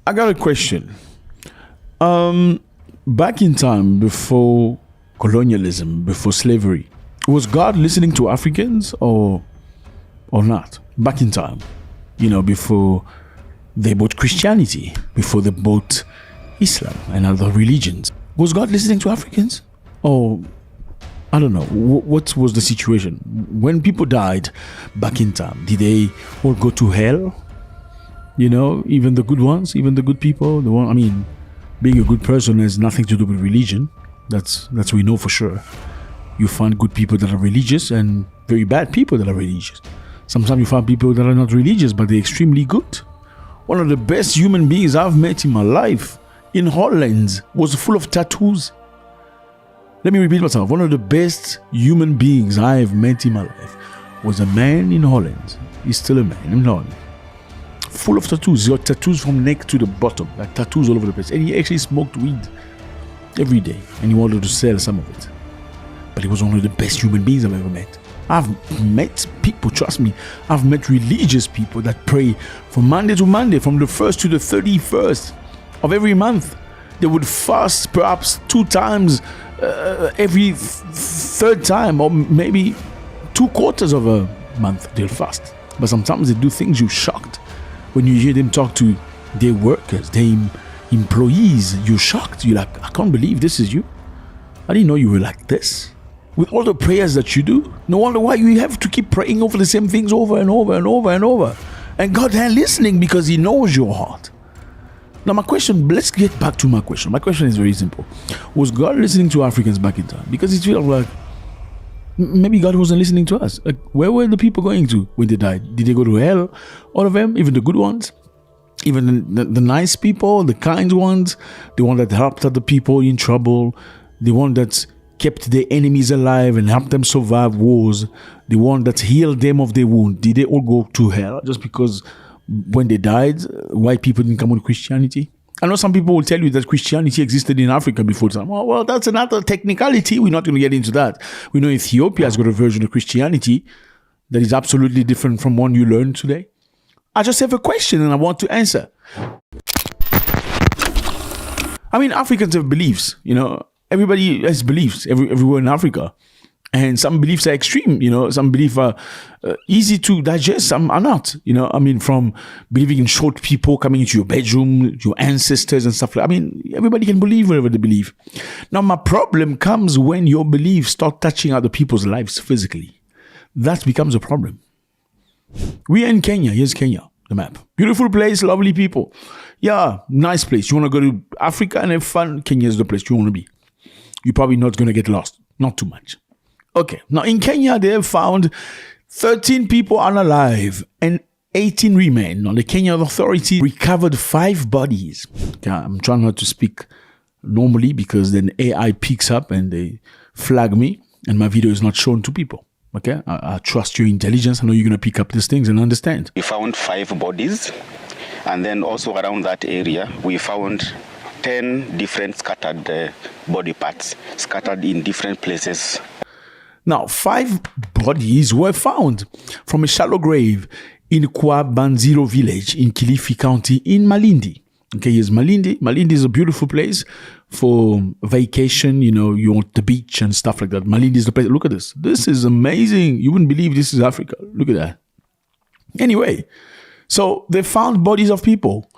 I got a question. Back in time, before colonialism, before slavery, was God listening to Africans or not? Back in time, before they bought Christianity, before they bought Islam and other religions, was God listening to Africans? Or I don't know. What was the situation when people died back in time? Did they all go to hell? Even the good ones, even the good people. Being a good person has nothing to do with religion. That's we know for sure. You find good people that are religious and very bad people that are religious. Sometimes you find people that are not religious, but they're extremely good. One of the best human beings I've met in my life in Holland was full of tattoos. Let me repeat myself. One of the best human beings I've met in my life was a man in Holland. He's still a man in Holland. Full of tattoos. He got tattoos from neck to the bottom. Like tattoos all over the place. And he actually smoked weed every day. And he wanted to sell some of it. But he was one of the best human beings I've ever met. I've met people, trust me, I've met religious people that pray from Monday to Monday, from the 1st to the 31st of every month. They would fast perhaps 2 times every third time, or maybe 2 quarters of a month they'll fast. But sometimes they do things you're shocked. When you hear them talk to their workers, their employees, you're shocked. You're like, I can't believe this is you. I didn't know you were like this. With all the prayers that you do, no wonder why you have to keep praying over the same things over and over and over and over. And God is listening because He knows your heart. Now my question, let's get back to my question. My question is very simple. Was God listening to Africans back in time? Because it feels like maybe God wasn't listening to us. Like, where were the people going to when they died? Did they go to hell? All of them? Even the good ones? Even the nice people, the kind ones? The one that helped other people in trouble? The one that kept their enemies alive and helped them survive wars? The one that healed them of their wound? Did they all go to hell just because when they died, white people didn't come with Christianity? I know some people will tell you that Christianity existed in Africa before time. Well, that's another technicality. We're not going to get into that. We know Ethiopia has got a version of Christianity that is absolutely different from one you learn today. I just have a question and I want to answer. Africans have beliefs, Everybody has beliefs everywhere in Africa. And some beliefs are extreme, some beliefs are easy to digest, some are not, from believing in short people coming into your bedroom, your ancestors and stuff like that. Everybody can believe whatever they believe. Now, my problem comes when your beliefs start touching other people's lives physically. That becomes a problem. We are in Kenya. Here's Kenya, the map. Beautiful place, lovely people. Yeah, nice place. You want to go to Africa and have fun? Kenya is the place you want to be. You're probably not going to get lost. Not too much. Okay, now in Kenya, they have found 13 people unalive and 18 remain. Now, the Kenyan authority recovered 5 bodies. Okay, I'm trying not to speak normally because then AI picks up and they flag me and my video is not shown to people. Okay, I trust your intelligence. I know you're going to pick up these things and understand. We found 5 bodies, and then also around that area, we found 10 different scattered body parts, scattered in different places. Now, 5 bodies were found from a shallow grave in Kwabanziro village in Kilifi County in Malindi. Okay, here's Malindi. Malindi is a beautiful place for vacation. You want the beach and stuff like that. Malindi is the place. Look at this. This is amazing. You wouldn't believe this is Africa. Look at that. Anyway, so they found bodies of people.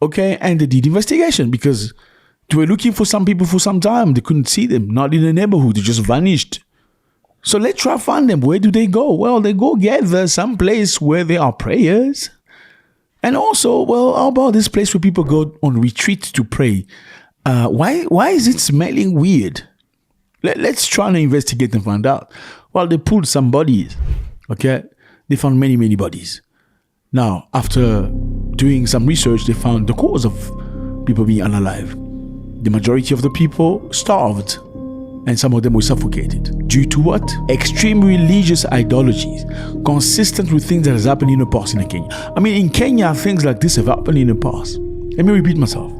Okay, and they did investigation because they were looking for some people for some time. They couldn't see them. Not in the neighborhood. They just vanished. So let's try to find them. Where do they go? Well, they go gather some place where there are prayers. And also, how about this place where people go on retreat to pray? Why is it smelling weird? Let's try and investigate and find out. Well, they pulled some bodies. Okay? They found many, many bodies. Now, after doing some research, they found the cause of people being unalive. The majority of the people starved. And some of them were suffocated. Due to what? Extreme religious ideologies, consistent with things that has happened in the past in Kenya. In Kenya, things like this have happened in the past. Let me repeat myself.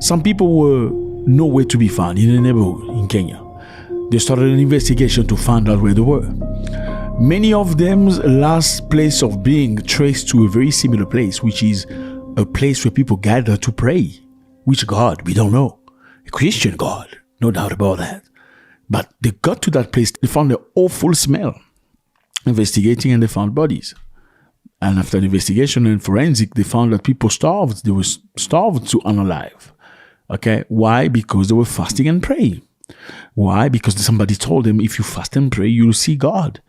Some people were nowhere to be found in the neighborhood in Kenya. They started an investigation to find out where they were. Many of them's last place of being traced to a very similar place, which is a place where people gather to pray. Which God? We don't know. A Christian God, no doubt about that. But they got to that place, they found an awful smell. Investigating, and they found bodies. And after the investigation and forensic, they found that people starved. They were starved to unalive. Okay, why? Because they were fasting and praying. Why? Because somebody told them, if you fast and pray, you'll see God.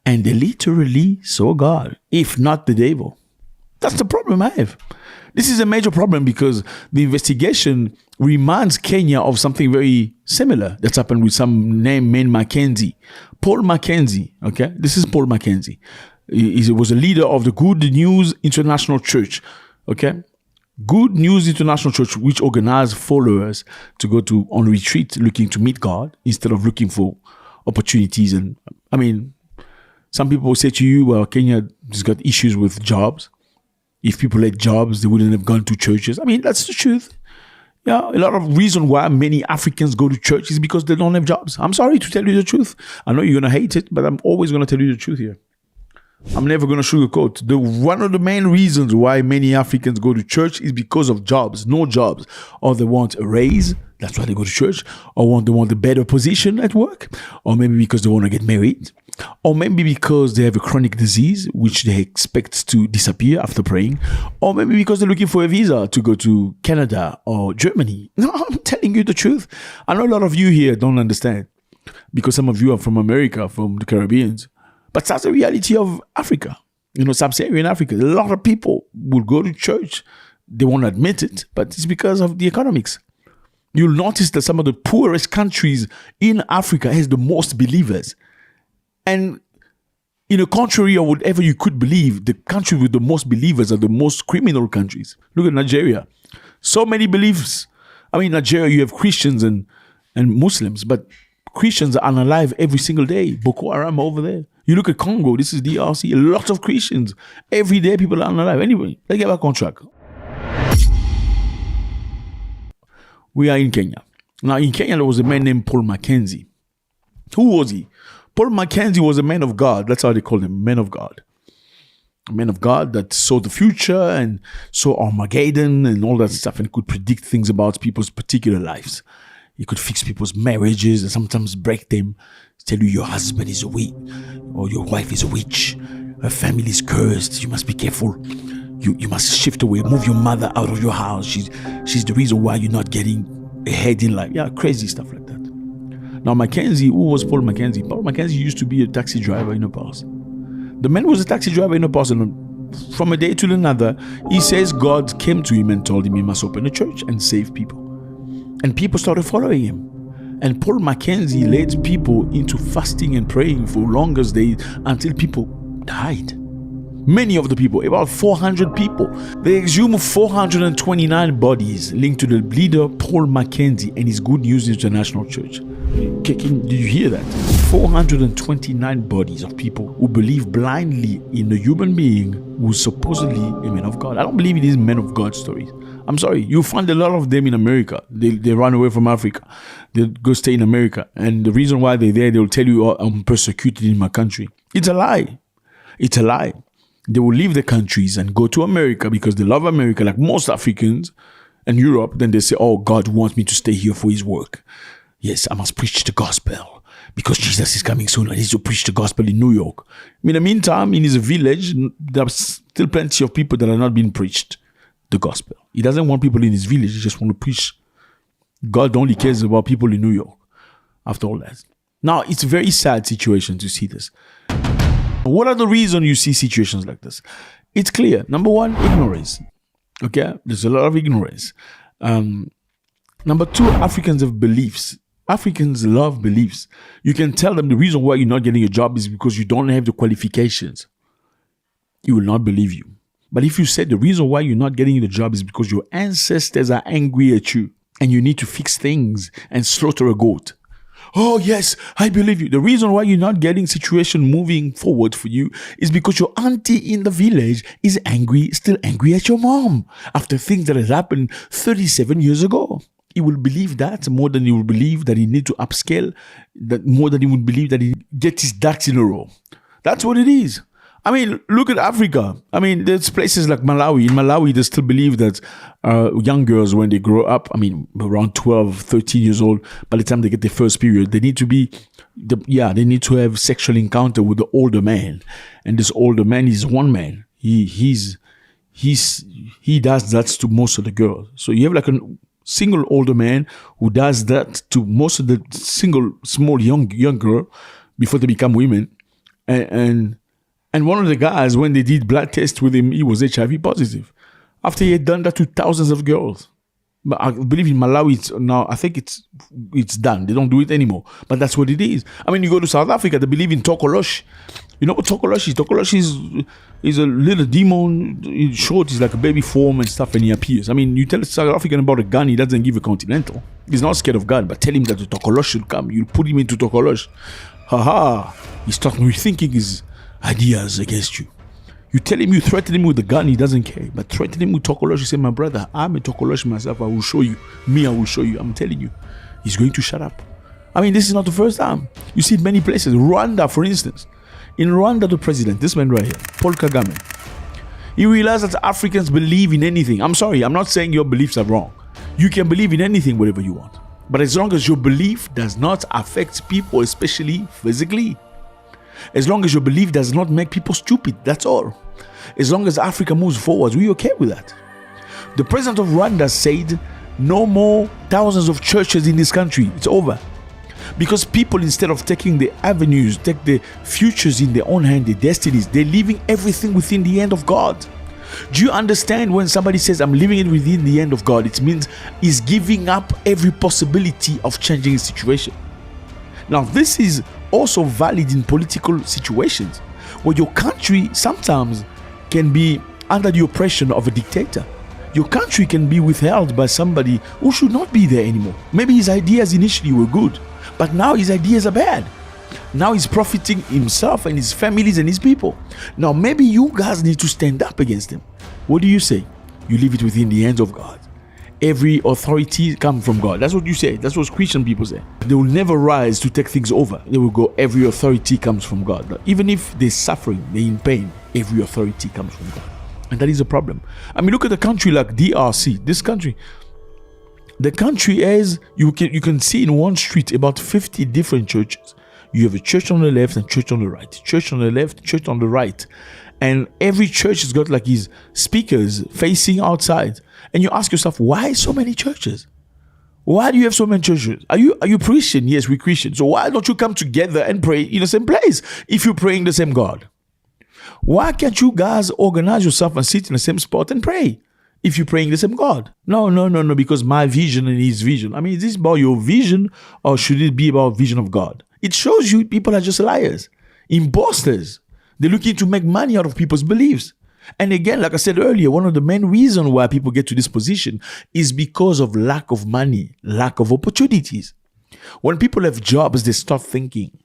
And they literally saw God, if not the devil. That's the problem I have. This is a major problem because the investigation reminds Kenya of something very similar that's happened with some name named Mackenzie. Paul Mackenzie, okay? This is Paul Mackenzie. He was a leader of the Good News International Church, okay? Good News International Church, which organized followers to go on retreat looking to meet God instead of looking for opportunities. And I mean, some people will say to you, well, Kenya has got issues with jobs. If people had jobs, they wouldn't have gone to churches. I mean, that's the truth. Yeah, a lot of reason why many Africans go to church is because they don't have jobs. I'm sorry to tell you the truth. I know you're going to hate it, but I'm always going to tell you the truth here. I'm never going to sugarcoat. One of the main reasons why many Africans go to church is because of jobs, no jobs. Or they want a raise, that's why they go to church. Or they want a better position at work. Or maybe because they want to get married. Or maybe because they have a chronic disease, which they expect to disappear after praying. Or maybe because they're looking for a visa to go to Canada or Germany. No, I'm telling you the truth. I know a lot of you here don't understand. Because some of you are from America, from the Caribbeans. But that's the reality of Africa. You know, sub-Saharan Africa. A lot of people will go to church. They won't admit it, but it's because of the economics. You'll notice that some of the poorest countries in Africa has the most believers. And in a contrary of whatever you could believe, the country with the most believers are the most criminal countries. Look at Nigeria. So many beliefs. I mean, Nigeria, you have Christians and Muslims, but Christians are unalive every single day. Boko Haram over there. You look at Congo, this is DRC, a lot of Christians. Every day people are unalive. Anyway, let's get back on track. We are in Kenya. Now, in Kenya, there was a man named Paul Mackenzie. Who was he? Paul Mackenzie was a man of God. That's how they called him, man of God. A man of God that saw the future and saw Armageddon and all that stuff and could predict things about people's particular lives. He could fix people's marriages and sometimes break them. Tell you your husband is a witch or your wife is a witch. Her family is cursed. You must be careful. You must shift away. Move your mother out of your house. She's the reason why you're not getting ahead in life. Yeah, crazy stuff like that. Now, Mackenzie, who was Paul Mackenzie? Paul Mackenzie used to be a taxi driver in the past. The man was a taxi driver in the past, and from a day to another, he says God came to him and told him he must open a church and save people. And people started following him. And Paul Mackenzie led people into fasting and praying for longest days until people died. Many of the people, about 400 people, they exhumed 429 bodies linked to the leader Paul Mackenzie and his Good News International Church. Did you hear that? 429 bodies of people who believe blindly in a human being who's supposedly a man of God. I don't believe in these men of God stories. I'm sorry, you find a lot of them in America. They run away from Africa. They go stay in America. And the reason why they're there, they'll tell you, oh, I'm persecuted in my country. It's a lie. It's a lie. They will leave the countries and go to America because they love America like most Africans and Europe. Then they say, oh, God wants me to stay here for his work. Yes, I must preach the gospel because Jesus is coming soon. I need to preach the gospel in New York. In the meantime, in his village, there's still plenty of people that are not being preached the gospel. He doesn't want people in his village. He just wants to preach. God only cares about people in New York after all that. Now, it's a very sad situation to see this. What are the reasons you see situations like this? It's clear. Number one, ignorance. Okay? There's a lot of ignorance. Number two, Africans have beliefs. Africans love beliefs. You can tell them the reason why you're not getting a job is because you don't have the qualifications. He will not believe you. But if you said the reason why you're not getting the job is because your ancestors are angry at you and you need to fix things and slaughter a goat. Oh, yes, I believe you. The reason why you're not getting situation moving forward for you is because your auntie in the village is angry, still angry at your mom after things that had happened 37 years ago. He will believe that more than he will believe that he need to upscale, that more than he would believe that he get his ducks in a row. That's what it is. I mean, look at Africa. I mean, there's places like Malawi. In Malawi, they still believe that young girls, when they grow up, I mean, around 12, 13 years old, by the time they get their first period, they need to be, they need to have sexual encounter with the older man. And this older man is one man. He does that to most of the girls. So you have like a single older man who does that to most of the single small young girl before they become women. And one of the guys, when they did blood tests with him, he was HIV positive. After he had done that to thousands of girls. But I believe in Malawi, now I think it's done. They don't do it anymore. But that's what it is. I mean, you go to South Africa, they believe in Tokolosh. You know what Tokolosh is? Tokolosh is a little demon. In short, he's like a baby form and stuff, and he appears. I mean, you tell a South African about a gun, he doesn't give a continental. He's not scared of God, but tell him that the Tokolosh should come. You put him into Tokolosh. He starts rethinking his ideas against you. You tell him, you threaten him with a gun, he doesn't care. But threaten him with Tokolosh, you say, my brother, I'm a Tokolosh myself, I will show you. I will show you. I'm telling you. He's going to shut up. I mean, this is not the first time. You see it many places. Rwanda, for instance. In Rwanda, the president, this man right here, Paul Kagame, he realized that Africans believe in anything. I'm sorry, I'm not saying your beliefs are wrong. You can believe in anything, whatever you want. But as long as your belief does not affect people, especially physically, as long as your belief does not make people stupid, that's all. As long as Africa moves forward, we're okay with that. The president of Rwanda said, no more thousands of churches in this country. It's over. Because people, instead of taking the avenues, take the futures in their own hand, their destinies, they're leaving everything within the hand of God. Do you understand when somebody says, I'm leaving it within the hand of God? It means he's giving up every possibility of changing his situation. Now, this is also valid in political situations where your country sometimes can be under the oppression of a dictator. Your country can be withheld by somebody who should not be there anymore. Maybe his ideas initially were good, but now his ideas are bad. Now he's profiting himself and his families and his people. Now maybe you guys need to stand up against him. What do you say? You leave it within the hands of God. Every authority comes from God. That's what you say. That's what Christian people say. They will never rise to take things over. They will go, every authority comes from God. But even if they're suffering, they're in pain, every authority comes from God. And that is a problem. I mean, look at a country like DRC. This country, the country is, you can see in one street about 50 different churches. You have a church on the left and church on the right. Church on the left, church on the right. And every church has got like his speakers facing outside. And you ask yourself, why so many churches? Why do you have so many churches? Are you Christian? Yes, we're Christian. So why don't you come together and pray in the same place if you're praying the same God? Why can't you guys organize yourself and sit in the same spot and pray if you're praying the same God? No, because my vision and his vision. I mean, is this about your vision or should it be about vision of God? It shows you people are just liars, imposters. They're looking to make money out of people's beliefs. And again, like I said earlier, one of the main reasons why people get to this position is because of lack of money, lack of opportunities. When people have jobs, they start thinking.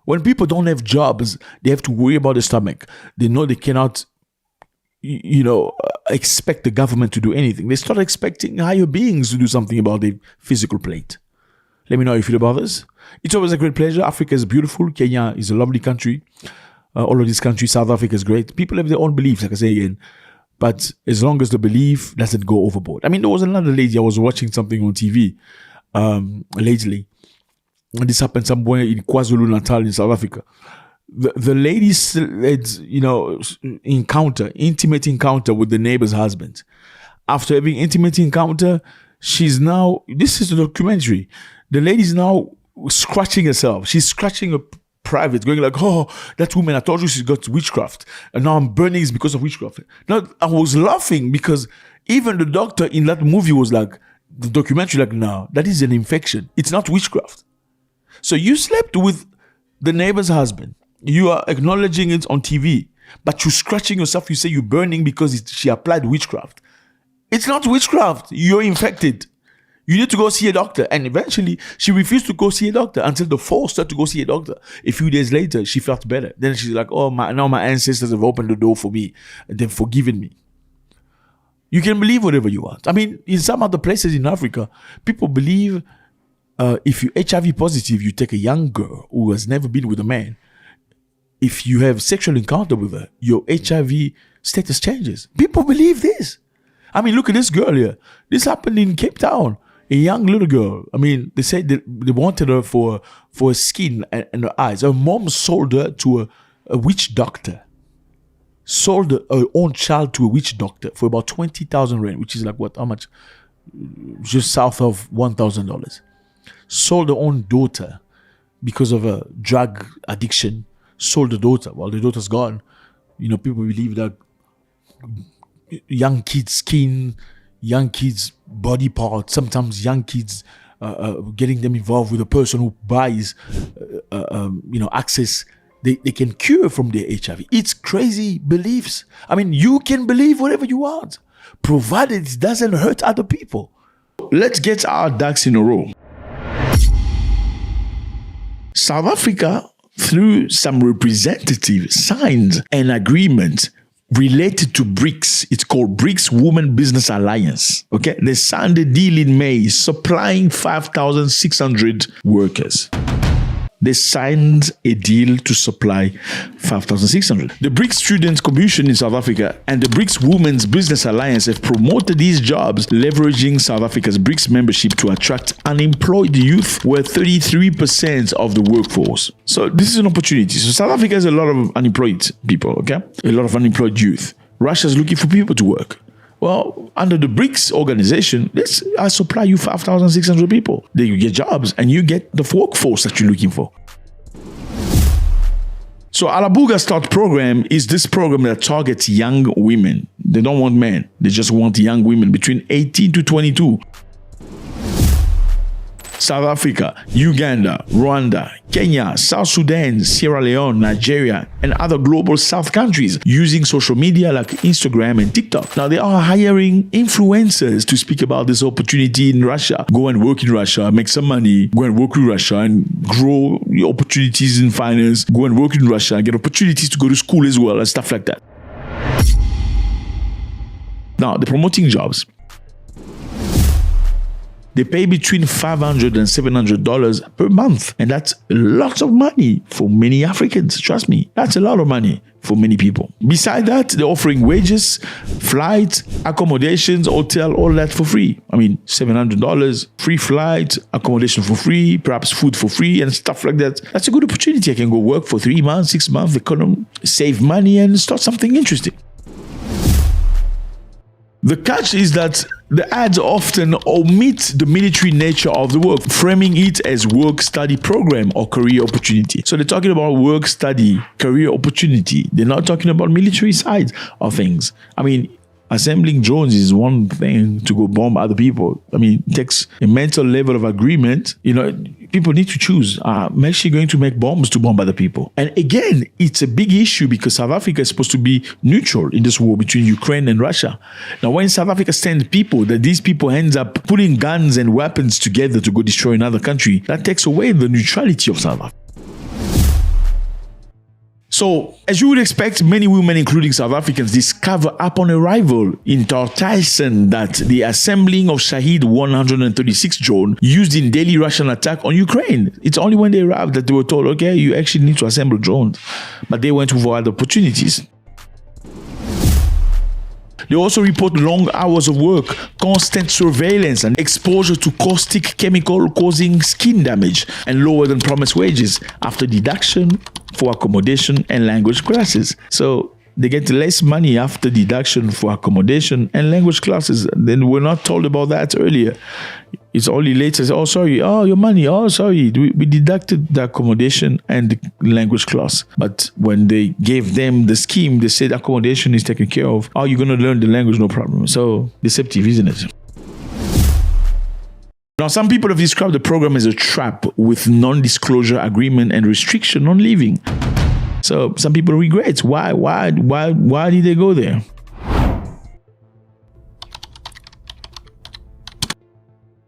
When people don't have jobs, they have to worry about their stomach. They know they cannot, expect the government to do anything. They start expecting higher beings to do something about their physical plate. Let me know how you feel about this. It's always a great pleasure. Africa is beautiful. Kenya is a lovely country. All of these countries, South Africa is great. People have their own beliefs, like I say again. But as long as the belief doesn't go overboard. I mean, there was another lady, I was watching something on TV lately. And this happened somewhere in KwaZulu-Natal in South Africa. The lady had, intimate encounter with the neighbor's husband. After having intimate encounter, she's now, this is a documentary. The lady's now scratching herself. She's scratching her private, going like, oh, that woman, I told you she's got witchcraft. And now I'm burning is because of witchcraft. Now, I was laughing because even the doctor in that movie was like, the documentary like, no, that is an infection. It's not witchcraft. So you slept with the neighbor's husband. You are acknowledging it on TV, but you're scratching yourself. You say you're burning because she applied witchcraft. It's not witchcraft. You're infected. You need to go see a doctor. And eventually, she refused to go see a doctor until they forced her to go see a doctor. A few days later, she felt better. Then she's like, oh, now my ancestors have opened the door for me and they've forgiven me. You can believe whatever you want. I mean, in some other places in Africa, people believe if you're HIV positive, you take a young girl who has never been with a man. if you have sexual encounter with her, your HIV status changes. People believe this. I mean, look at this girl here. This happened in Cape Town. A young little girl. I mean, they said that they wanted her for her skin and her eyes. Her mom sold her to a witch doctor. Sold her own child to a witch doctor for about 20,000 rand, which is like what? How much? Just south of $1,000. Sold her own daughter because of a drug addiction. Sold the daughter. While the daughter's gone, people believe that young kids' skin, young kids' body parts, sometimes young kids getting them involved with a person who buys, access, they can cure from their HIV. It's crazy beliefs. I mean, you can believe whatever you want, provided it doesn't hurt other people. Let's get our ducks in a row. South Africa, through some representatives, signed an agreement related to BRICS. It's called BRICS Women Business Alliance. Okay, they signed a deal in May supplying 5,600 workers. They signed a deal to supply 5,600. The BRICS Students Commission in South Africa and the BRICS Women's Business Alliance have promoted these jobs, leveraging South Africa's BRICS membership to attract unemployed youth, where 33% of the workforce. So this is an opportunity. So South Africa has a lot of unemployed people, okay? A lot of unemployed youth. Russia's looking for people to work. Well, under the BRICS organization, I supply you 5,600 people. Then you get jobs and you get the workforce that you're looking for. So Alabuga Start program is this program that targets young women. They don't want men. They just want young women between 18 to 22. South Africa, Uganda, Rwanda, Kenya, South Sudan, Sierra Leone, Nigeria, and other global South countries using social media like Instagram and TikTok. Now, they are hiring influencers to speak about this opportunity in Russia. Go and work in Russia, make some money, go and work in Russia and grow your opportunities in finance. Go and work in Russia and get opportunities to go to school as well and stuff like that. Now, they're promoting jobs. They pay between $500 and $700 per month. And that's lots of money for many Africans. Trust me, that's a lot of money for many people. Besides that, they're offering wages, flights, accommodations, hotel, all that for free. I mean, $700, free flight, accommodation for free, perhaps food for free and stuff like that. That's a good opportunity. I can go work for 3 months, 6 months, save money and start something interesting. The catch is that the ads often omit the military nature of the work, framing it as work-study program or career opportunity. So they're talking about work-study, career opportunity. They're not talking about military side of things. I mean, assembling drones is one thing to go bomb other people. I mean, it takes a mental level of agreement. People need to choose. I'm actually going to make bombs to bomb other people. And again, it's a big issue because South Africa is supposed to be neutral in this war between Ukraine and Russia. Now, when South Africa sends people, that these people ends up putting guns and weapons together to go destroy another country, that takes away the neutrality of South Africa. So, as you would expect, many women, including South Africans, discover upon arrival in Tartysson that the assembling of Shahed 136 drone used in daily Russian attack on Ukraine. It's only when they arrived that they were told, okay, you actually need to assemble drones. But they went for other opportunities. They also report long hours of work, constant surveillance, and exposure to caustic chemical causing skin damage, and lower than promised wages after deduction for accommodation and language classes. So they get less money after deduction for accommodation and language classes. Then we're not told about that earlier. It's only later, oh, sorry, oh, your money, oh, sorry, we deducted the accommodation and the language class. But when they gave them the scheme, they said accommodation is taken care of. Oh, you're going to learn the language, no problem. So deceptive, isn't it? Now, some people have described the program as a trap with non-disclosure agreement and restriction on leaving. So some people regret. Why did they go there?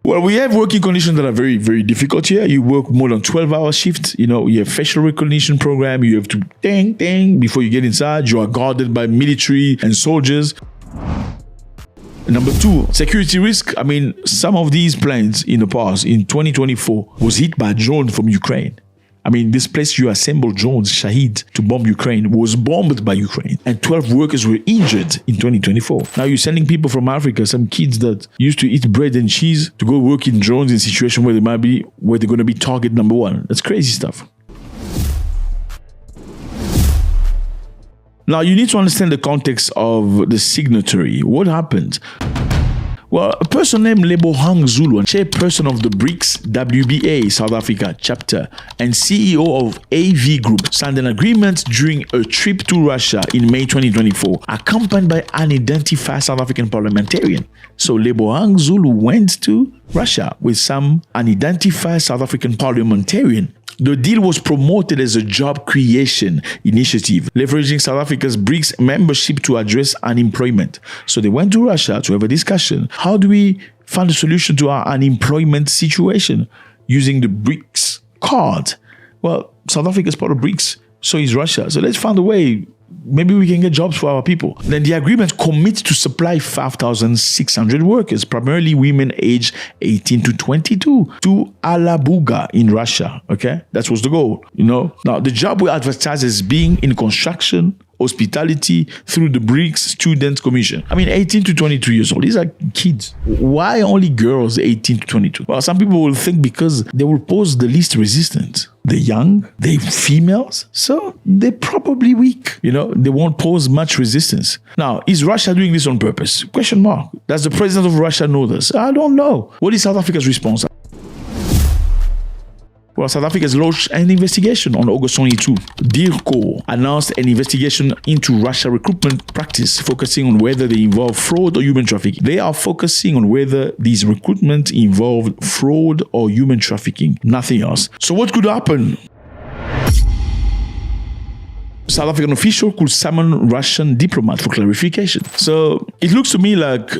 Well, we have working conditions that are very, very difficult here. You work more than 12-hour shifts. You have facial recognition program. You have to ding before you get inside. You are guarded by military and soldiers. Number 2, security risk. I mean, some of these planes in the past, in 2024, was hit by a drone from Ukraine. I mean, this place you assembled drones, Shahid, to bomb Ukraine was bombed by Ukraine, and 12 workers were injured in 2024. Now you're sending people from Africa, some kids that used to eat bread and cheese, to go work in drones in situations where they're going to be target number one. That's crazy stuff. Now, you need to understand the context of the signatory. What happened? Well, a person named Lebohang Zulu, chairperson of the BRICS WBA South Africa chapter and CEO of AV Group, signed an agreement during a trip to Russia in May 2024, accompanied by an unidentified South African parliamentarian. So Lebohang Zulu went to Russia with some unidentified South African parliamentarian. The deal was promoted as a job creation initiative, leveraging South Africa's BRICS membership to address unemployment. So they went to Russia to have a discussion. How do we find a solution to our unemployment situation using the BRICS card? Well, South Africa is part of BRICS, so is Russia. So let's find a way. Maybe we can get jobs for our people. Then the agreement commits to supply 5,600 workers, primarily women aged 18 to 22, to Alabuga in Russia. Okay, that was the goal. Now the job we advertise as being in construction, hospitality through the BRICS Students Commission. I mean, 18 to 22 years old. These are kids. Why only girls 18 to 22? Well, some people will think because they will pose the least resistance. They're young, they're females, so they're probably weak. They won't pose much resistance. Now, is Russia doing this on purpose? Question mark. Does the president of Russia know this? I don't know. What is South Africa's response? Well, South Africa has launched an investigation on August 22. DIRCO announced an investigation into Russia recruitment practice, focusing on whether they involve fraud or human trafficking. They are focusing on whether these recruitment involved fraud or human trafficking, nothing else. So what could happen? South African official could summon Russian diplomat for clarification. So it looks to me like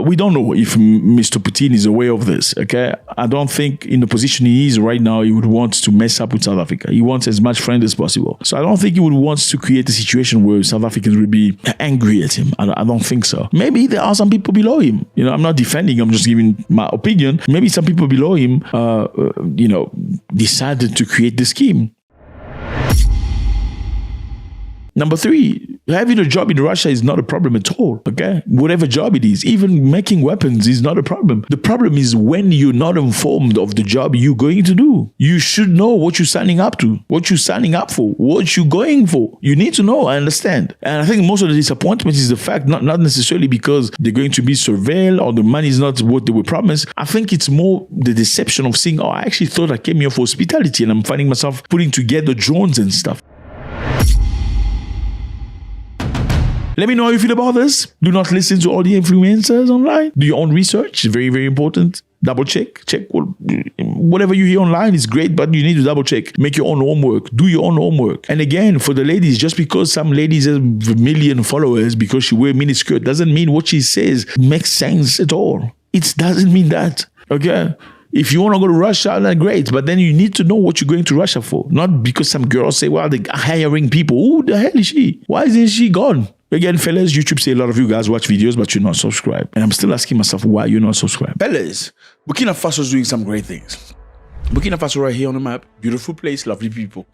we don't know if Mr. Putin is aware of this, okay? I don't think in the position he is right now, he would want to mess up with South Africa. He wants as much friend as possible. So I don't think he would want to create a situation where South Africans will be angry at him. I don't think so. Maybe there are some people below him. I'm not defending, I'm just giving my opinion. Maybe some people below him, decided to create the scheme. Number 3, having a job in Russia is not a problem at all, okay? Whatever job it is, even making weapons is not a problem. The problem is when you're not informed of the job you're going to do. You should know what you're signing up to, what you're signing up for, what you're going for. You need to know, I understand. And I think most of the disappointment is the fact, not necessarily because they're going to be surveilled or the money is not what they were promised. I think it's more the deception of saying, I actually thought I came here for hospitality and I'm finding myself putting together drones and stuff. Let me know how you feel about this. Do not listen to all the influencers online. Do your own research. It's very, very important. Double check. Whatever you hear online is great, but you need to double check. Make your own homework. Do your own homework. And again, for the ladies, just because some ladies have a million followers because she wears miniskirt doesn't mean what she says makes sense at all. It doesn't mean that. Okay? If you want to go to Russia, then great. But then you need to know what you're going to Russia for. Not because some girls say, well, they're hiring people. Who the hell is she? Why isn't she gone? Again, fellas, YouTube say a lot of you guys watch videos, but you're not subscribed. And I'm still asking myself why you're not subscribed. Fellas, Burkina Faso is doing some great things. Burkina Faso right here on the map. Beautiful place, lovely people.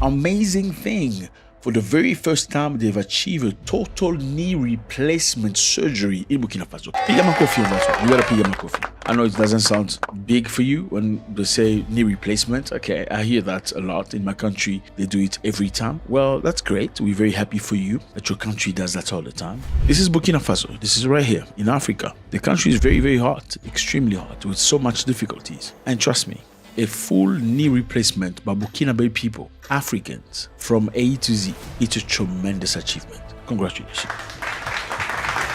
Amazing thing. For the very first time, they've achieved a total knee replacement surgery in Burkina Faso. Piga makofi on that one. You gotta piga makofi. I know it doesn't sound big for you when they say knee replacement. Okay, I hear that a lot. In my country, they do it every time. Well, that's great. We're very happy for you that your country does that all the time. This is Burkina Faso. This is right here in Africa. The country is very, very hot, extremely hot, with so much difficulties. And trust me, a full knee replacement by Burkinabe people, Africans, from A to Z. It's a tremendous achievement. Congratulations.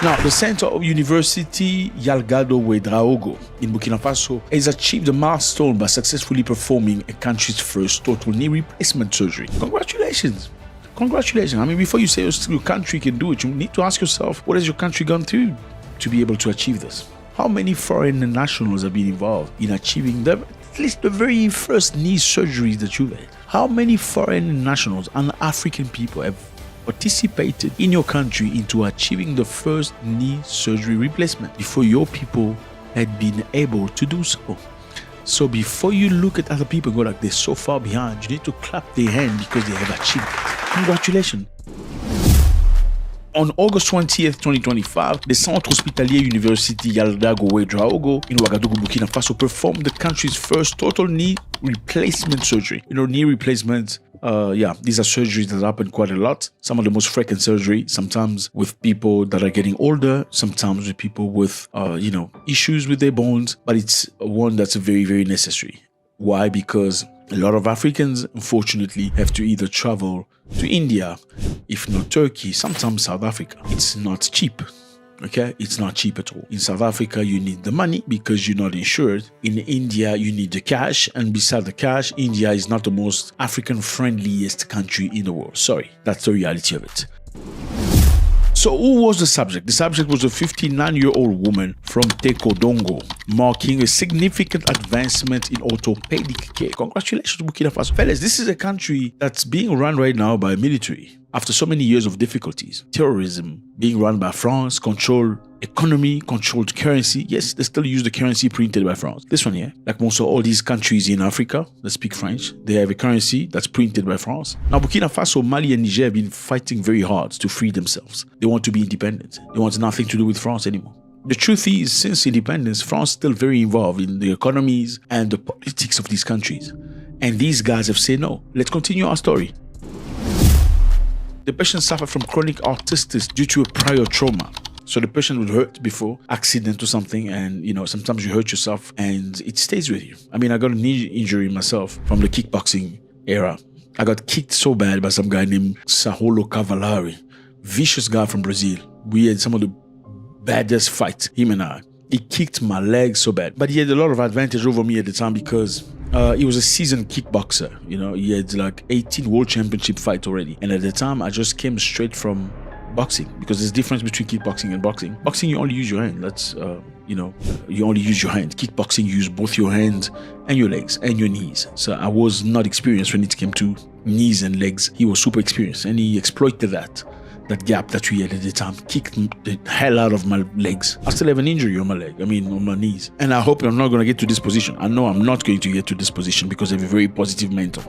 Now, the Center of University Yalgado Ouedraogo in Burkina Faso has achieved a milestone by successfully performing a country's first total knee replacement surgery. Congratulations. Congratulations. I mean, before you say your country can do it, you need to ask yourself, what has your country gone through to be able to achieve this? How many foreign nationals have been involved in achieving at least the very first knee surgeries that you've had? How many foreign nationals and African people have participated in your country into achieving the first knee surgery replacement before your people had been able to do so? So before you look at other people and go like, they're so far behind, you need to clap their hand because they have achieved it. Congratulations. On August 20th, 2025, the Centre Hospitalier University Yaldago Ouedraogo in Ouagadougou, Burkina Faso performed the country's first total knee replacement surgery. Knee replacement, these are surgeries that happen quite a lot. Some of the most frequent surgery, sometimes with people that are getting older, sometimes with people with, issues with their bones, but it's one that's very, very necessary. Why? Because a lot of Africans, unfortunately, have to either travel to India, if not Turkey, sometimes South Africa. It's not cheap. Okay, it's not cheap at all. In South Africa, you need the money because you're not insured. In India, you need the cash. And beside the cash, India is not the most African-friendliest country in the world. Sorry, that's the reality of it. So who was the subject? The subject was a 59-year-old woman from Tekodongo, marking a significant advancement in orthopedic care. Congratulations to Burkina Faso. Fellas, this is a country that's being run right now by military. After so many years of difficulties, terrorism being run by France, controlled economy, controlled currency. Yes, they still use the currency printed by France. This one here, like most of all these countries in Africa that speak French, they have a currency that's printed by France. Now, Burkina Faso, Mali, and Niger have been fighting very hard to free themselves. They want to be independent. They want nothing to do with France anymore. The truth is, since independence, France is still very involved in the economies and the politics of these countries. And these guys have said, no, let's continue our story. The patient suffered from chronic arthritis due to a prior trauma. So the patient was hurt before, accident or something, and sometimes you hurt yourself and it stays with you. I got a knee injury myself from the kickboxing era. I got kicked so bad by some guy named Saulo Cavallari, vicious guy from Brazil. We had some of the baddest fights, him and I. He kicked my leg so bad, but he had a lot of advantage over me at the time because he was a seasoned kickboxer. He had like 18 world championship fights already. And at the time, I just came straight from boxing because there's a difference between kickboxing and boxing. Boxing, you only use your hand. That's, you only use your hand. Kickboxing, you use both your hands and your legs and your knees. So I was not experienced when it came to knees and legs. He was super experienced and he exploited that gap that we had at the time, kicked the hell out of my legs. I still have an injury on my leg, on my knees. And I hope I'm not going to get to this position. I know I'm not going to get to this position because I have a very positive mentor.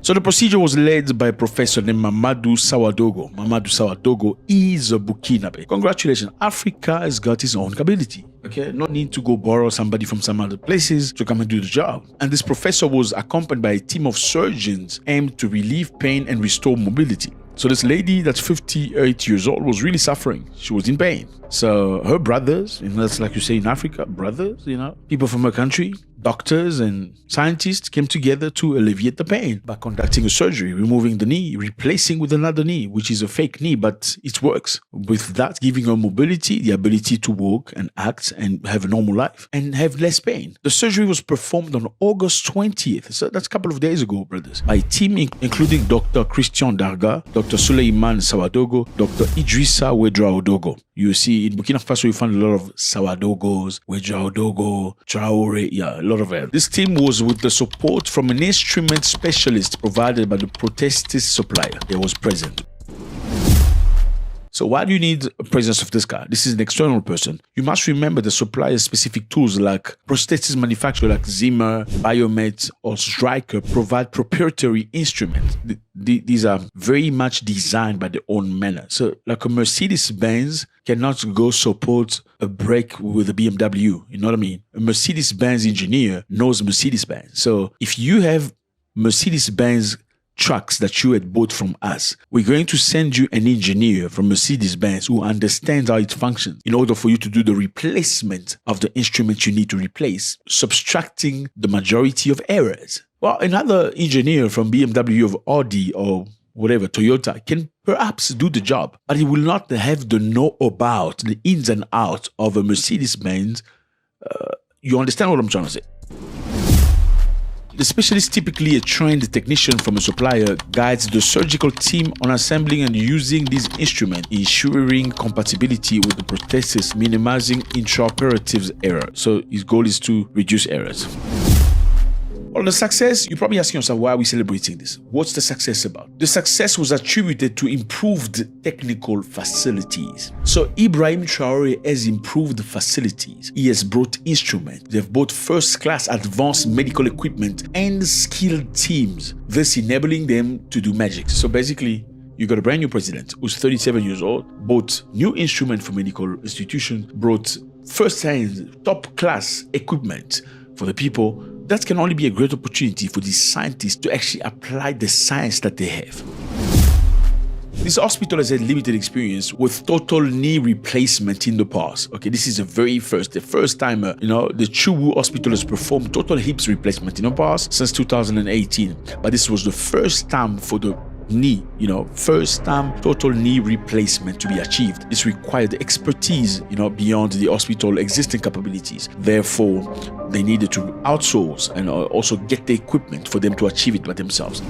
So the procedure was led by a professor named Mamadou Sawadogo. Mamadou Sawadogo is a Burkinabe. Congratulations, Africa has got its own capability. Okay, no need to go borrow somebody from some other places to come and do the job. And this professor was accompanied by a team of surgeons aimed to relieve pain and restore mobility. So this lady that's 58 years old was really suffering. She was in pain. So her brothers, that's like you say in Africa, brothers, people from her country, doctors and scientists came together to alleviate the pain by conducting a surgery, removing the knee, replacing with another knee, which is a fake knee, but it works. With that, giving her mobility, the ability to walk and act and have a normal life and have less pain. The surgery was performed on August 20th. So that's a couple of days ago, brothers. By a team including Dr. Christian Darga, Dr. Suleiman Sawadogo, Dr. Idrissa Ouedraogo. You see, in Burkina Faso, you find a lot of Sawadogos, Ouedraogo, Traore, a lot of it. This team was with the support from an instrument specialist provided by the prosthesis supplier that was present. So why do you need a presence of this guy? This is an external person. You must remember the supplier's specific tools like prosthesis manufacturer like Zimmer, Biomet, or Stryker provide proprietary instruments. These are very much designed by their own manner. So like a Mercedes-Benz cannot go support a brake with a BMW. You know what I mean? A Mercedes-Benz engineer knows Mercedes-Benz. So if you have Mercedes-Benz trucks that you had bought from us, we're going to send you an engineer from Mercedes-Benz who understands how it functions in order for you to do the replacement of the instrument you need to replace, subtracting the majority of errors. Well, another engineer from BMW or Audi or whatever, Toyota, can perhaps do the job, but he will not have the know about the ins and outs of a Mercedes-Benz. You understand what I'm trying to say? The specialist, typically a trained technician from a supplier, guides the surgical team on assembling and using these instruments, ensuring compatibility with the prosthesis, minimizing intraoperative error. So his goal is to reduce errors. Well, the success, you're probably asking yourself, why are we celebrating this? What's the success about? The success was attributed to improved technical facilities. So Ibrahim Traore has improved the facilities. He has brought instruments. They've brought first-class advanced medical equipment and skilled teams, thus enabling them to do magic. So basically, you got a brand new president who's 37 years old, bought new instrument for medical institutions, brought first-hand, top-class equipment for the people. That can only be a great opportunity for these scientists to actually apply the science that they have. This hospital has had limited experience with total knee replacement in the past. Okay, this is the first time, the Chubu hospital has performed total hips replacement in the past since 2018. But this was the first time for the knee, first time total knee replacement to be achieved. This required expertise, beyond the hospital existing capabilities. Therefore, they needed to outsource and also get the equipment for them to achieve it by themselves.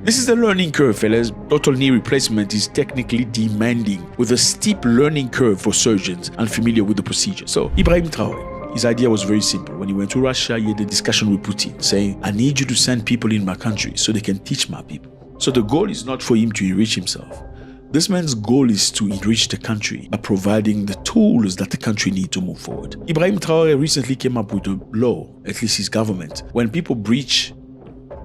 This is the learning curve, fellas. Total knee replacement is technically demanding, with a steep learning curve for surgeons unfamiliar with the procedure. So, Ibrahim Traore, his idea was very simple. When he went to Russia, he had a discussion with Putin saying, I need you to send people in my country so they can teach my people. So the goal is not for him to enrich himself. This man's goal is to enrich the country by providing the tools that the country needs to move forward. Ibrahim Traore recently came up with a law, at least his government. When people breach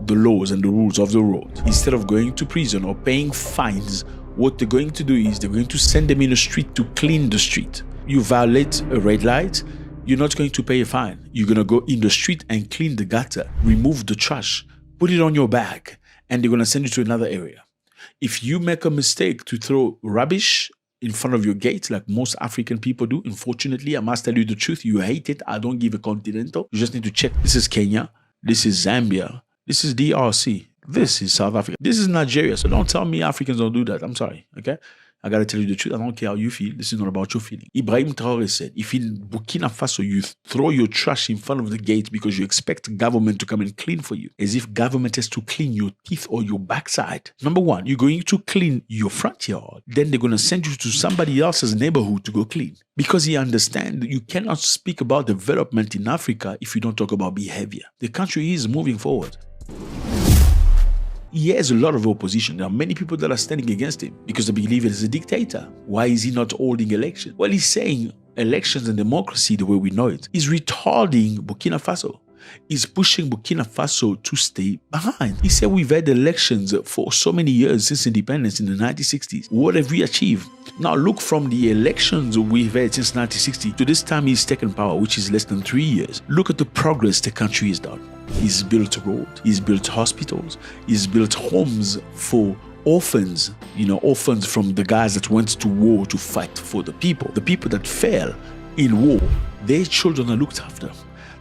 the laws and the rules of the road, instead of going to prison or paying fines, what they're going to do is they're going to send them in the street to clean the street. You violate a red light, you're not going to pay a fine. You're going to go in the street and clean the gutter, remove the trash, put it on your bag, and they're going to send you to another area. If you make a mistake to throw rubbish in front of your gate, like most African people do, unfortunately, I must tell you the truth, you hate it. I don't give a continental. You just need to check. This is Kenya. This is Zambia. This is DRC. This is South Africa. This is Nigeria. So don't tell me Africans don't do that. I'm sorry, okay? I got to tell you the truth. I don't care how you feel. This is not about your feeling. Ibrahim Traore said, if in Burkina Faso you throw your trash in front of the gate because you expect government to come and clean for you, as if government has to clean your teeth or your backside. Number one, you're going to clean your front yard. Then they're going to send you to somebody else's neighborhood to go clean. Because he understands that you cannot speak about development in Africa if you don't talk about behavior. The country is moving forward. He has a lot of opposition. There are many people that are standing against him because they believe he is a dictator. Why is he not holding elections? Well, he's saying elections and democracy the way we know it is retarding Burkina Faso. He's pushing Burkina Faso to stay behind. He said we've had elections for so many years since independence in the 1960s. What have we achieved? Now look, from the elections we've had since 1960 to this time he's taken power, which is less than 3 years. Look at the progress the country has done. He's built roads, he's built hospitals, he's built homes for orphans, orphans from the guys that went to war to fight for the people that fell in war. Their children are looked after.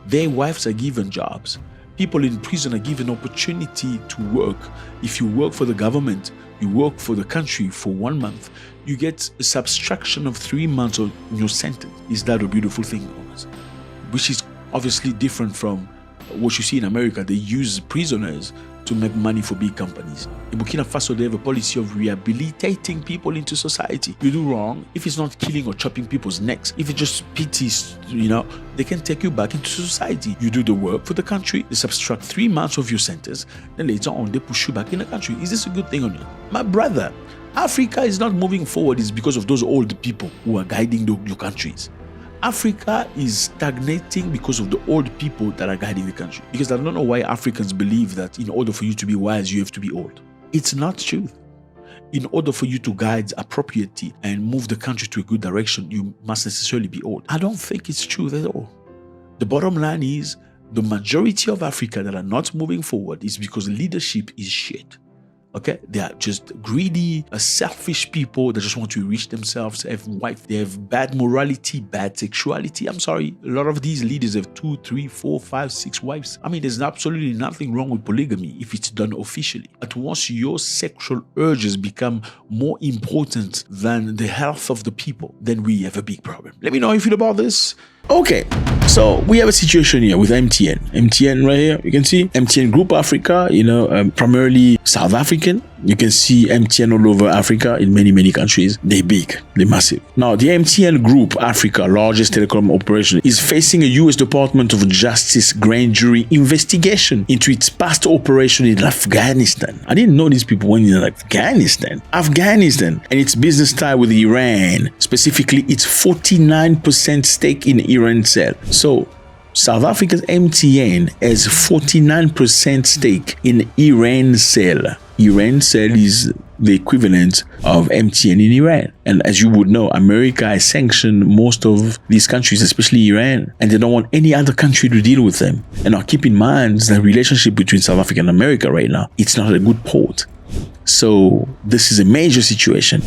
Their wives are given jobs. People in prison are given opportunity to work. If you work for the government, you work for the country for 1 month, you get a subtraction of 3 months on your sentence. Is that a beautiful thing? Which is obviously different from what you see in America. They use prisoners to make money for big companies. In Burkina Faso, they have a policy of rehabilitating people into society. You do wrong, if it's not killing or chopping people's necks, if it just pities, they can take you back into society. You do the work for the country, they subtract 3 months of your sentence, then later on they push you back in the country. Is this a good thing or not? My brother, Africa is not moving forward. It's because of those old people who are guiding your countries. Africa is stagnating because of the old people that are guiding the country. Because I don't know why Africans believe that in order for you to be wise, you have to be old. It's not true. In order for you to guide appropriately and move the country to a good direction, you must necessarily be old. I don't think it's true at all. The bottom line is the majority of Africa that are not moving forward is because leadership is shit. Okay, they are just greedy, selfish people that just want to enrich themselves, have wife. They have bad morality, bad sexuality. I'm sorry, a lot of these leaders have 2, 3, 4, 5, 6 wives. I mean, there's absolutely nothing wrong with polygamy if it's done officially. But once your sexual urges become more important than the health of the people, then we have a big problem. Let me know how you feel about this. Okay, so we have a situation here with MTN. MTN right here, you can see MTN Group Africa, primarily South African. You can see MTN all over Africa in many, many countries. They're big, they're massive. Now, the MTN Group, Africa, largest telecom operation, is facing a U.S. Department of Justice grand jury investigation into its past operation in Afghanistan. I didn't know these people went in Afghanistan. Afghanistan and its business tie with Iran, specifically its 49% stake in Iran cell. So, South Africa's MTN has 49% stake in Iran cell. Iran cell is the equivalent of MTN in Iran. And as you would know, America has sanctioned most of these countries, especially Iran, and they don't want any other country to deal with them. And now keep in mind the relationship between South Africa and America right now. It's not a good port. So this is a major situation.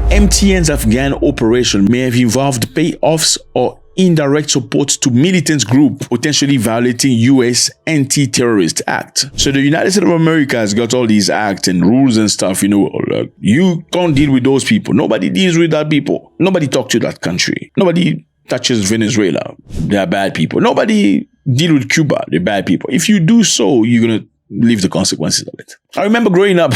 MTN's Afghan operation may have involved payoffs or indirect support to militant group potentially violating U.S. Anti-Terrorist Act. So the United States of America has got all these acts and rules and stuff, you can't deal with those people. Nobody deals with that people. Nobody talks to that country. Nobody touches Venezuela. They are bad people. Nobody deal with Cuba. They're bad people. If you do so, you're going to live the consequences of it. I remember growing up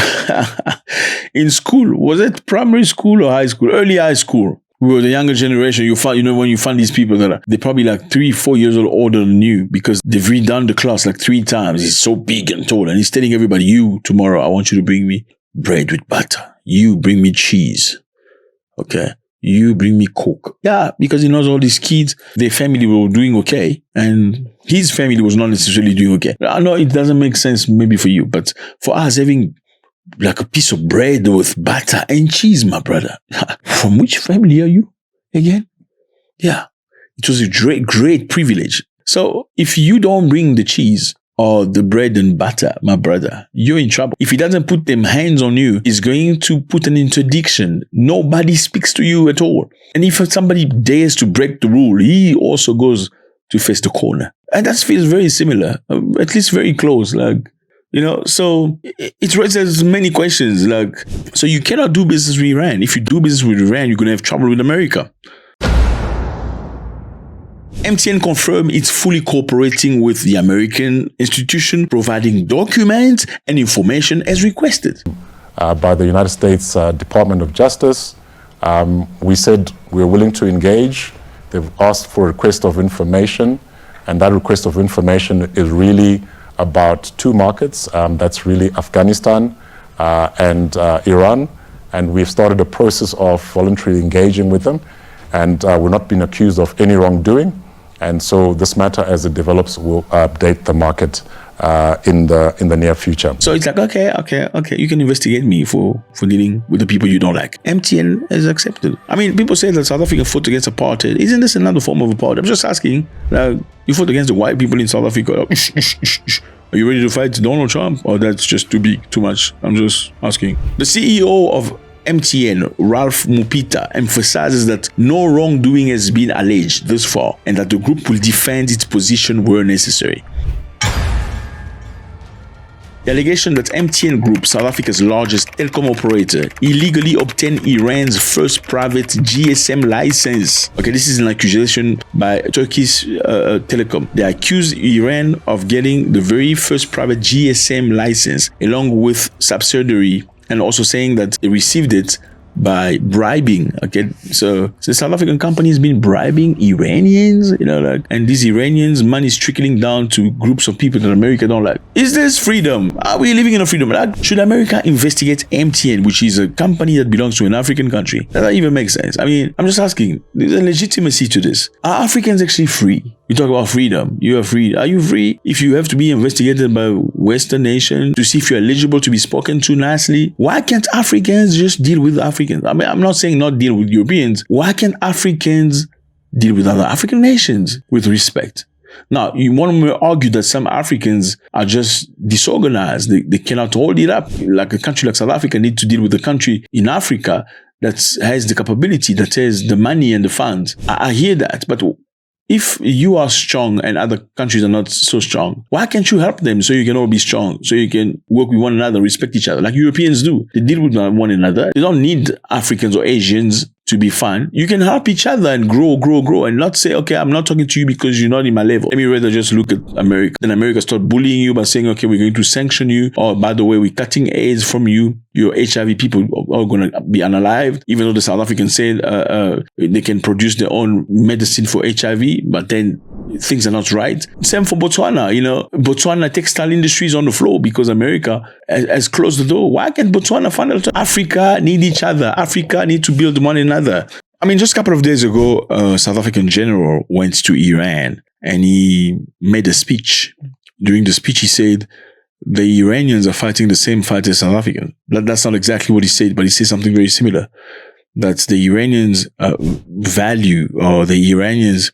in school. Was it primary school or high school? Early high school. We were the younger generation. You find, when you find these people they're probably 3-4 years old older than you because they've redone the class 3 times. He's so big and tall, and he's telling everybody, "You tomorrow, I want you to bring me bread with butter. You bring me cheese. Okay. You bring me Coke." Yeah, because he knows all these kids, their family were doing okay, and his family was not necessarily doing okay. I know it doesn't make sense maybe for you, but for us, having a piece of bread with butter and cheese, my brother. From which family are you again? Yeah, it was a great privilege. So if you don't bring the cheese or the bread and butter, my brother, you're in trouble. If he doesn't put them hands on you, he's going to put an interdiction. Nobody speaks to you at all. And if somebody dares to break the rule, he also goes to face the corner. And that feels very similar, at least very close. So it raises many questions. So you cannot do business with Iran. If you do business with Iran, you're going to have trouble with America. MTN confirmed it's fully cooperating with the American institution, providing documents and information as requested. By the United States Department of Justice. We said we're willing to engage. They've asked for a request of information, and that request of information is really about 2 markets. That's really Afghanistan and Iran. And we've started a process of voluntarily engaging with them, and we're not being accused of any wrongdoing. And so this matter, as it develops, will update the market in the near future. So it's okay. You can investigate me for dealing with the people you don't like. MTN is accepted. I mean, people say that South Africa fought against apartheid. Isn't this another form of apartheid? I'm just asking. You fought against the white people in South Africa. Are you ready to fight Donald Trump? Or that's just too big, too much? I'm just asking. The CEO of MTN, Ralph Mupita, emphasizes that no wrongdoing has been alleged thus far and that the group will defend its position where necessary. The allegation that MTN Group, South Africa's largest telecom operator, illegally obtained Iran's first private GSM license. Okay, this is an accusation by Turkish Telecom. They accuse Iran of getting the very first private GSM license along with subsidiary, and also saying that they received it by bribing. Okay, so the South African company has been bribing Iranians, and these Iranians' money is trickling down to groups of people that America don't like. Is this freedom? Are we living in a freedom? Should America investigate MTN, which is a company that belongs to an African country? Does that even make sense? I mean, I'm just asking. There's a legitimacy to this. Are Africans actually free? You talk about freedom. You are free. Are you free if you have to be investigated by Western nations to see if you're eligible to be spoken to nicely? Why can't Africans just deal with Africans? I mean, I'm not saying not deal with Europeans. Why can't Africans deal with other African nations with respect? Now, you want to argue that some Africans are just disorganized. They cannot hold it up. Like a country like South Africa needs to deal with a country in Africa that has the capability, that has the money and the funds. I hear that, but if you are strong and other countries are not so strong, why can't you help them so you can all be strong, so you can work with one another, respect each other, like Europeans do? They deal with one another. They don't need Africans or Asians to be fun. You can help each other and grow, and not say, okay, I'm not talking to you because you're not in my level. Let me rather just look at America. Then America start bullying you by saying, okay, we're going to sanction you. Or by the way, we're cutting AIDS from you. Your HIV people are going to be unalived, even though the South Africans say they can produce their own medicine for HIV, but then things are not right. Same for Botswana. Botswana textile industry is on the floor because America has closed the door. Why can't Botswana find out? Africa need each other. Africa need to build one another. I mean, just a couple of days ago, a South African general went to Iran and he made a speech. During the speech, he said, the Iranians are fighting the same fight as South Africans. That's not exactly what he said, but he said something very similar. That the Iranians value, or the Iranians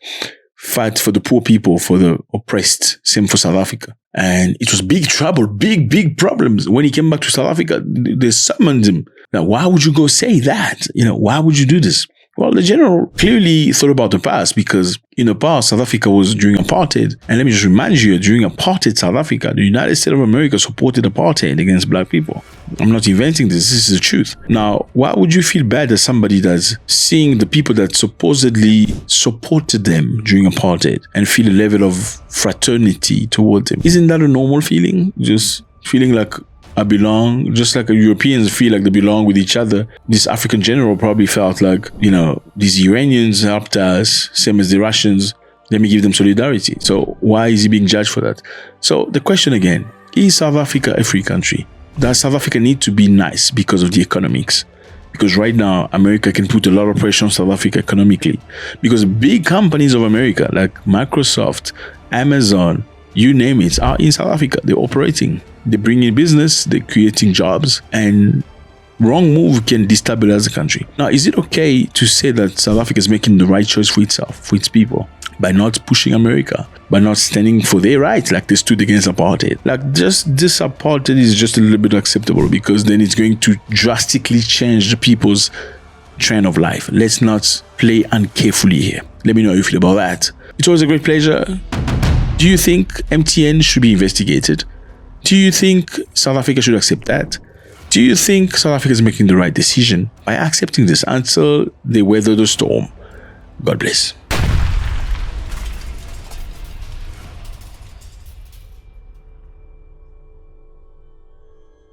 fight for the poor people, for the oppressed. Same for South Africa. And it was big trouble, big problems. When he came back to South Africa, they summoned him. Now, why would you go say that? Why would you do this? Well, the general clearly thought about the past because in the past, South Africa was during apartheid. And let me just remind you, during apartheid South Africa, the United States of America supported apartheid against black people. I'm not inventing this. This is the truth. Now, why would you feel bad as somebody that's seeing the people that supposedly supported them during apartheid and feel a level of fraternity towards them? Isn't that a normal feeling? Just feeling like I belong, just like Europeans feel like they belong with each other. This African general probably felt like, these Iranians helped us, same as the Russians. Let me give them solidarity. So why is he being judged for that? So the question again, is South Africa a free country? Does South Africa need to be nice because of the economics? Because right now, America can put a lot of pressure on South Africa economically. Because big companies of America like Microsoft, Amazon, you name it, are in South Africa. They're operating. They bring in business, they're creating jobs, and wrong move can destabilize the country. Now, is it okay to say that South Africa is making the right choice for itself, for its people, by not pushing America, by not standing for their rights like they stood against apartheid? Like, just this apartheid is just a little bit acceptable because then it's going to drastically change the people's trend of life. Let's not play uncarefully here. Let me know how you feel about that. It's always a great pleasure. Do you think MTN should be investigated? Do you think South Africa should accept that? Do you think South Africa is making the right decision by accepting this until they weather the storm? God bless.